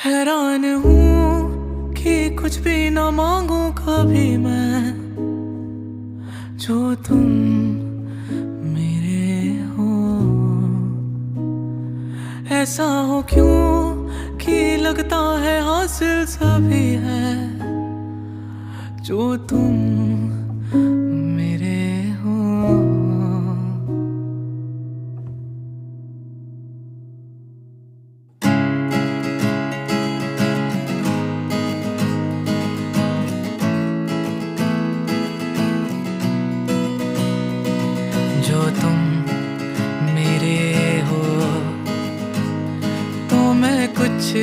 हैरान हूँ कि कुछ भी ना मांगू कभी मैं, जो तुम मेरे हो। ऐसा हो क्यों कि लगता है हासिल सभी है, जो तुम मेरे हो। जो तुम मेरे हो तो मैं कुछ